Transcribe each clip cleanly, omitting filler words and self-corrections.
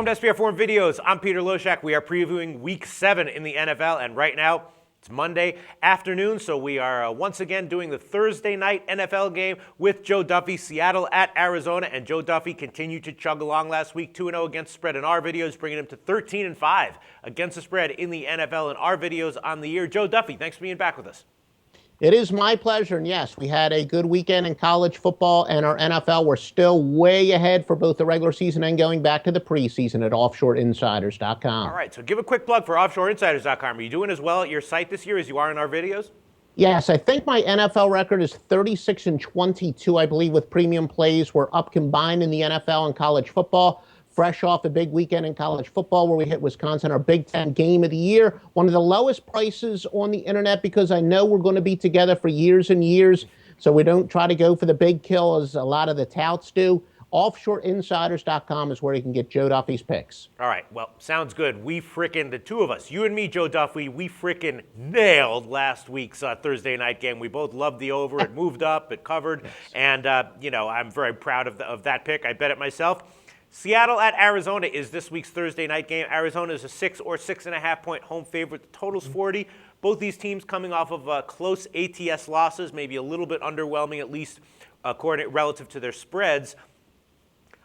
Welcome to SPF Forum Videos. I'm Peter Loshak. We are previewing Week 7 in the NFL, and right now it's Monday afternoon, so we are once again doing the Thursday night NFL game with Joe Duffy, Seattle at Arizona, and Joe Duffy continued to chug along last week, 2-0 against the spread in our videos, bringing him to 13-5 against the spread in the NFL in our videos on the year. Joe Duffy, thanks for being back with us. It is my pleasure, and yes, we had a good weekend in college football and our NFL. We're still way ahead for both the regular season and going back to the preseason at offshoreinsiders.com. All right, so give a quick plug for offshoreinsiders.com. Are you doing as well at your site this year as you are in our videos? Yes, I think my NFL record is 36-22, I believe, with premium plays. We're up combined in the NFL and college football. Fresh off a big weekend in college football where we hit Wisconsin, our Big Ten game of the year. One of the lowest prices on the internet because I know we're going to be together for years and years, so we don't try to go for the big kill as a lot of the touts do. Offshoreinsiders.com is where you can get Joe Duffy's picks. All right, well, sounds good. We frickin', the two of us, you and me, Joe Duffy, we frickin' nailed last week's Thursday night game. We both loved the over. It moved up, it covered, yes. And, I'm very proud of that pick. I bet it myself. Seattle at Arizona is this week's Thursday night game. Arizona is a 6 or 6.5 point home favorite. The total's 40. Both these teams coming off of close ATS losses, maybe a little bit underwhelming, at least relative to their spreads.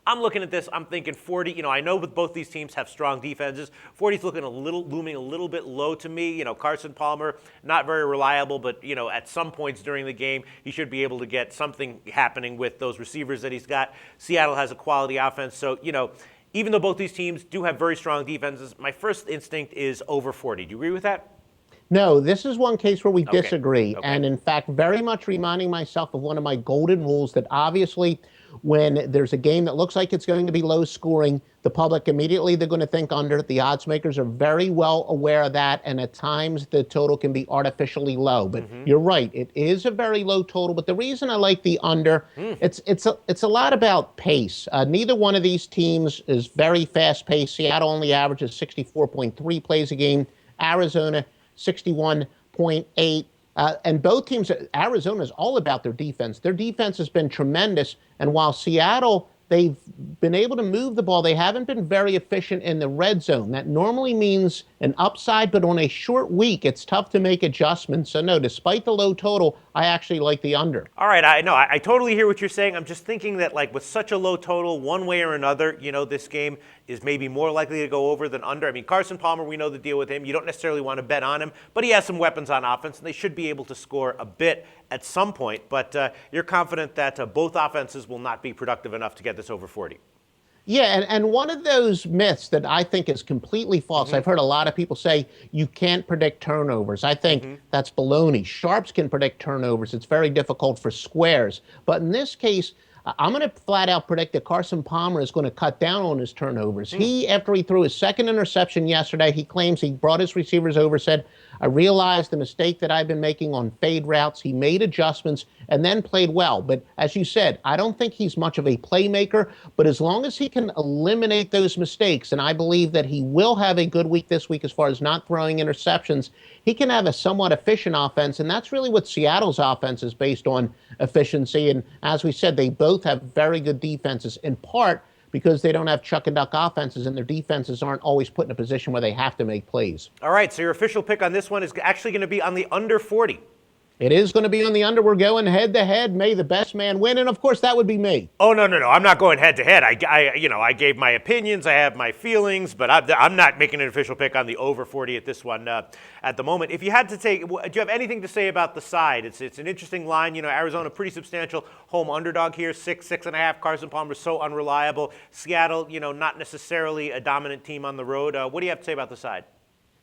I'm looking at this, I'm thinking 40. I know that both these teams have strong defenses. 40's looming a little bit low to me. Carson Palmer, not very reliable, but, at some points during the game, he should be able to get something happening with those receivers that he's got. Seattle has a quality offense. So, even though both these teams do have very strong defenses, my first instinct is over 40. Do you agree with that? No, this is one case where we disagree. Okay. And in fact, very much reminding myself of one of my golden rules that obviously when there's a game that looks like it's going to be low scoring, the public immediately they're going to think under. The odds makers are very well aware of that, and at times the total can be artificially low. But you're right, it is a very low total. But the reason I like the under, it's a lot about pace. Neither one of these teams is very fast paced. Seattle only averages 64.3 plays a game. Arizona 61.8. And both teams, Arizona is all about their defense. Their defense has been tremendous. And while Seattle, they've been able to move the ball, they haven't been very efficient in the red zone. That normally means an upside, but on a short week, it's tough to make adjustments. So no, despite the low total, I actually like the under. All right, I totally hear what you're saying. I'm just thinking that with such a low total, one way or another, this game is maybe more likely to go over than under. I mean, Carson Palmer, we know the deal with him. You don't necessarily want to bet on him, but he has some weapons on offense, and they should be able to score a bit at some point. But you're confident that both offenses will not be productive enough to get this over 40. Yeah, and one of those myths that I think is completely false, I've heard a lot of people say you can't predict turnovers. I think that's baloney. Sharps can predict turnovers. It's very difficult for squares. But in this case, I'm going to flat out predict that Carson Palmer is going to cut down on his turnovers. After he threw his second interception yesterday, he claims he brought his receivers over, said, I realized the mistake that I've been making on fade routes. He made adjustments and then played well. But as you said, I don't think he's much of a playmaker. But as long as he can eliminate those mistakes, and I believe that he will have a good week this week as far as not throwing interceptions, he can have a somewhat efficient offense. And that's really what Seattle's offense is based on, efficiency. And as we said, they both have very good defenses, in part because they don't have chuck and duck offenses and their defenses aren't always put in a position where they have to make plays. All right, so your official pick on this one is actually going to be on the under 40. It is going to be on the under. We're going head-to-head. May the best man win, and of course that would be me. Oh, no. I'm not going head-to-head. I gave my opinions. I have my feelings, but I'm not making an official pick on the over 40 at this one at the moment. If you had to take, do you have anything to say about the side? It's an interesting line. Arizona, pretty substantial home underdog here, 6.5. Carson Palmer so unreliable. Seattle, not necessarily a dominant team on the road. What do you have to say about the side?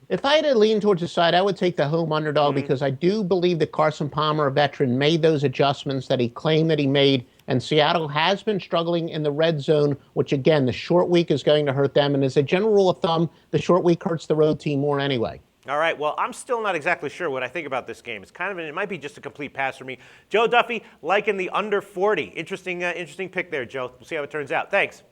If I had to lean towards the side, I would take the home underdog because I do believe that Carson Palmer, a veteran, made those adjustments that he claimed that he made. And Seattle has been struggling in the red zone, which, again, the short week is going to hurt them. And as a general rule of thumb, the short week hurts the road team more anyway. All right, well, I'm still not exactly sure what I think about this game. It's it might be just a complete pass for me. Joe Duffy liking the under 40. Interesting pick there, Joe. We'll see how it turns out. Thanks.